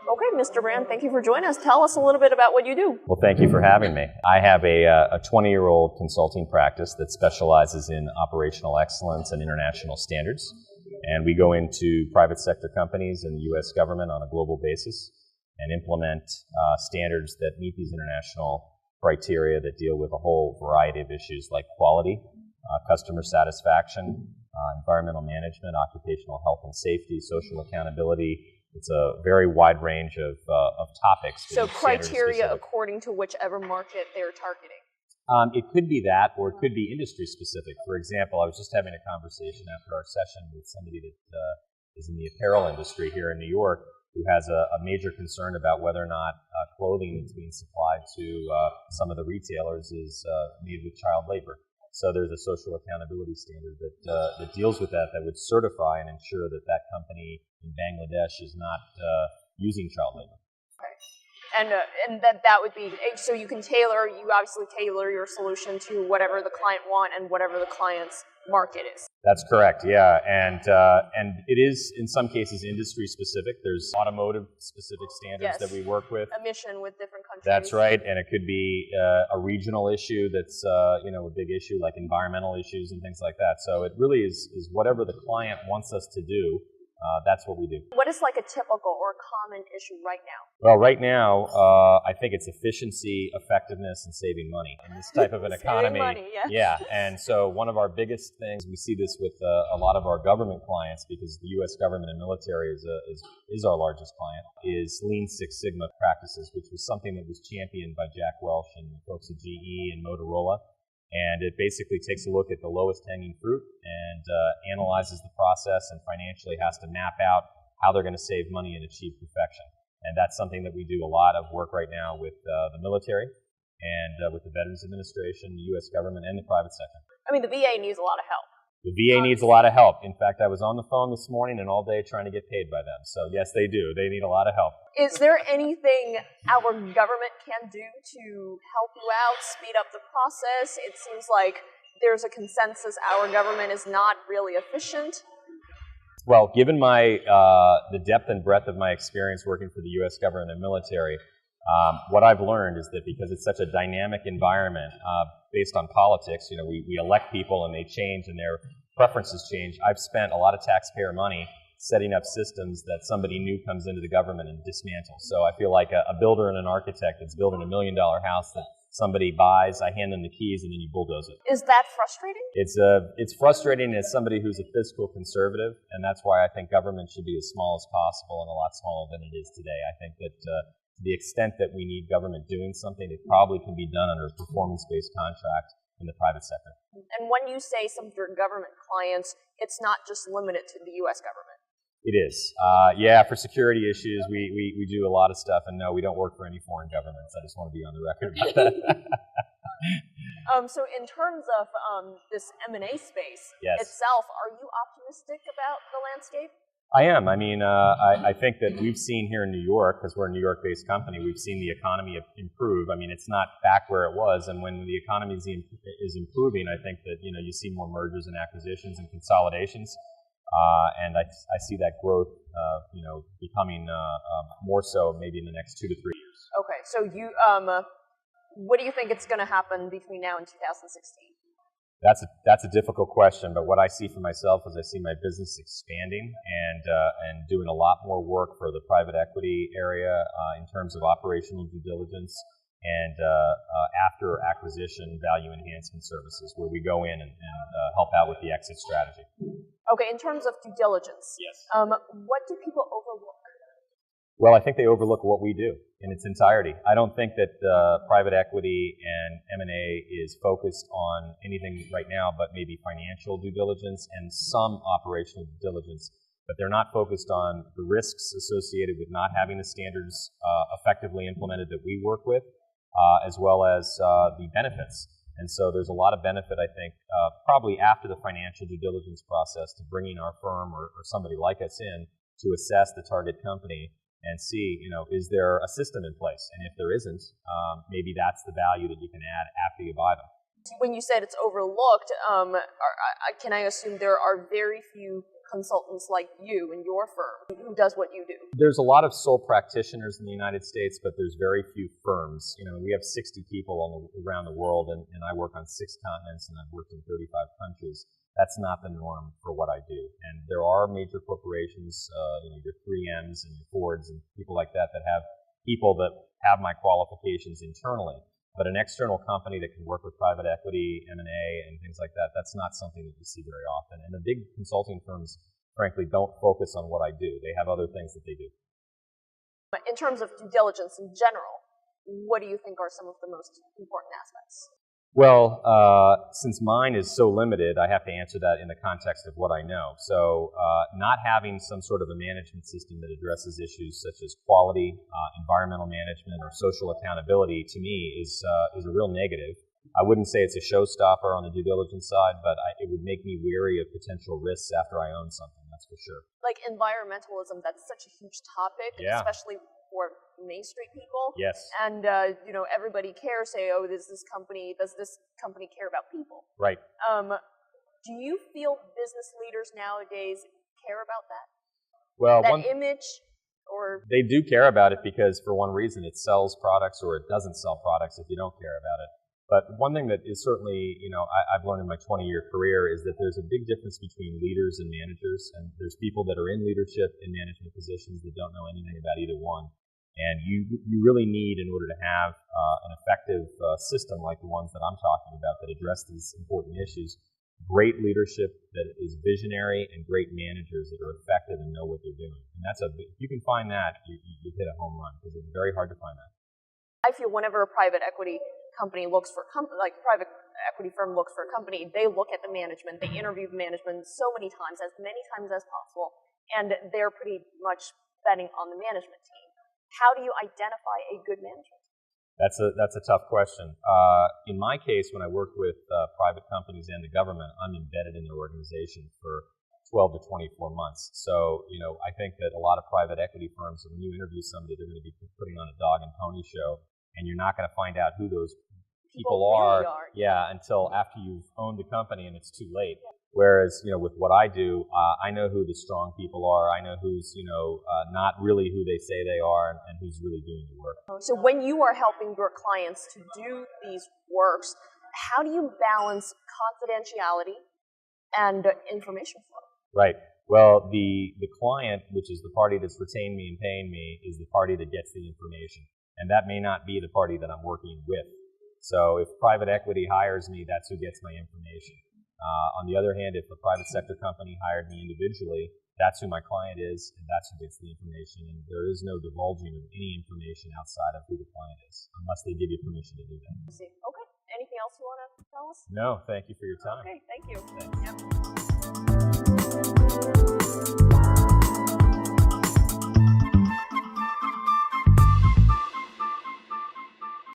Okay, Mr. Brand, thank you for joining us. Tell us a little bit about what you do. Well, thank you for having me. I have a 20-year-old consulting practice that specializes in operational excellence and international standards. And we go into private sector companies and the U.S. government on a global basis and implement standards that meet these international criteria that deal with a whole variety of issues like quality, customer satisfaction, environmental management, occupational health and safety, social accountability. It's a very wide range of topics. So criteria according to whichever market they're targeting. It could be that, or it could be industry specific. For example, I was just having a conversation after our session with somebody that is in the apparel industry here in New York who has a major concern about whether or not clothing that's being supplied to some of the retailers is made with child labor. So there's a social accountability standard that deals with that would certify and ensure that that company in Bangladesh is not using child labor. Okay. And that would be, so you obviously tailor your solution to whatever the client want and whatever the client's market is. That's correct, yeah. And it is, in some cases, industry specific. There's automotive specific standards that we work with. Emission with different countries. That's right, and it could be a regional issue that's a big issue like environmental issues and things like that. So it really is whatever the client wants us to do. That's what we do. What is like a typical or common issue right now? Well, right now, I think it's efficiency, effectiveness, and saving money in this type of an economy. Money, yes. Yeah, and so one of our biggest things, we see this with a lot of our government clients, because the U.S. government and military is our largest client, is Lean Six Sigma practices, which was something that was championed by Jack Welch and the folks at GE and Motorola. And it basically takes a look at the lowest hanging fruit and analyzes the process and financially has to map out how they're going to save money and achieve perfection. And that's something that we do a lot of work right now with the military and with the Veterans Administration, the U.S. government, and the private sector. I mean, the VA needs a lot of help. The VA needs a lot of help. In fact, I was on the phone this morning and all day trying to get paid by them. So yes, they do. They need a lot of help. Is there anything our government can do to help you out, speed up the process? It seems like there's a consensus our government is not really efficient. Well, given my the depth and breadth of my experience working for the U.S. government and military, what I've learned is that because it's such a dynamic environment based on politics, we elect people and they change and their preferences change. I've spent a lot of taxpayer money setting up systems that somebody new comes into the government and dismantles. So I feel like a builder and an architect that's building $1 million house that somebody buys, I hand them the keys, and then you bulldoze it. Is that frustrating? It's frustrating as somebody who's a fiscal conservative, and that's why I think government should be as small as possible and a lot smaller than it is today. I think that to the extent that we need government doing something, it probably can be done under a performance-based contract in the private sector. And when you say some of your government clients, it's not just limited to the U.S. government. It is. For security issues, we do a lot of stuff, and no, we don't work for any foreign governments. I just want to be on the record about that. So in terms of this M&A space itself, are you optimistic about the landscape? I am. I mean, I think that we've seen here in New York, because we're a New York-based company, we've seen the economy improve. I mean, it's not back where it was, and when the economy is improving, I think that, you see more mergers and acquisitions and consolidations. And I see that growth, becoming more so maybe in the next 2 to 3 years. Okay, so what do you think it's going to happen between now and 2016? That's a difficult question, but what I see for myself is I see my business expanding and doing a lot more work for the private equity area in terms of operational due diligence and after acquisition value enhancement services, where we go in and help out with the exit strategy. Okay, in terms of due diligence, what do people overlook? Well, I think they overlook what we do in its entirety. I don't think that private equity and M&A is focused on anything right now but maybe financial due diligence and some operational due diligence, but they're not focused on the risks associated with not having the standards effectively implemented that we work with, as well as the benefits. And so there's a lot of benefit, I think, probably after the financial due diligence process to bringing our firm or somebody like us in to assess the target company and see, is there a system in place? And if there isn't, maybe that's the value that you can add after you buy them. When you said it's overlooked, can I assume there are very few consultants like you in your firm who does what you do? There's a lot of sole practitioners in the United States, but there's very few firms. We have 60 people around the world, and I work on 6 continents, and I've worked in 35 countries. That's not the norm for what I do. And there are major corporations, your 3Ms and your Fords and people like that have people that have my qualifications internally. But an external company that can work with private equity, M&A, and things like that, that's not something that you see very often. And the big consulting firms, frankly, don't focus on what I do. They have other things that they do. In terms of due diligence in general, what do you think are some of the most important aspects? Well, since mine is so limited, I have to answer that in the context of what I know. So not having some sort of a management system that addresses issues such as quality, environmental management, or social accountability, to me, is a real negative. I wouldn't say it's a showstopper on the due diligence side, but it would make me wary of potential risks after I own something, that's for sure. Like environmentalism, that's such a huge topic, yeah. especially for Main Street people. Yes. And, everybody cares, say, does this company care about people? Right. Do you feel business leaders nowadays care about that? Well, that image? Or they do care about it because, for one reason, it sells products or it doesn't sell products if you don't care about it. But one thing that is certainly, I've learned in my 20-year career is that there's a big difference between leaders and managers. And there's people that are in leadership and management positions that don't know anything about either one. And you really need, in order to have an effective system like the ones that I'm talking about that address these important issues, great leadership that is visionary and great managers that are effective and know what they're doing. And if you can find that, you hit a home run, because it's very hard to find that. I feel whenever a private equity company looks for private equity firm looks for a company, they look at the management, they interview the management so many times as possible, and they're pretty much betting on the management team. How do you identify a good management? That's a tough question. In my case, when I work with private companies and the government, I'm embedded in their organization for 12 to 24 months. So, I think that a lot of private equity firms, when you interview somebody, they're going to be putting on a dog and pony show, and you're not going to find out who those people are. Until after you've owned the company and it's too late. Whereas, with what I do, I know who the strong people are. I know who's, not really who they say they are, and who's really doing the work. So when you are helping your clients to do these works, how do you balance confidentiality and information flow? Right. Well, the client, which is the party that's retained me and paying me, is the party that gets the information. And that may not be the party that I'm working with. So if private equity hires me, that's who gets my information. On the other hand, if a private sector company hired me individually, that's who my client is, and that's who gets the information. And there is no divulging of any information outside of who the client is, unless they give you permission to do that. Okay. Anything else you want to tell us? No, thank you for your time. Okay, thank you. Thanks. Yep.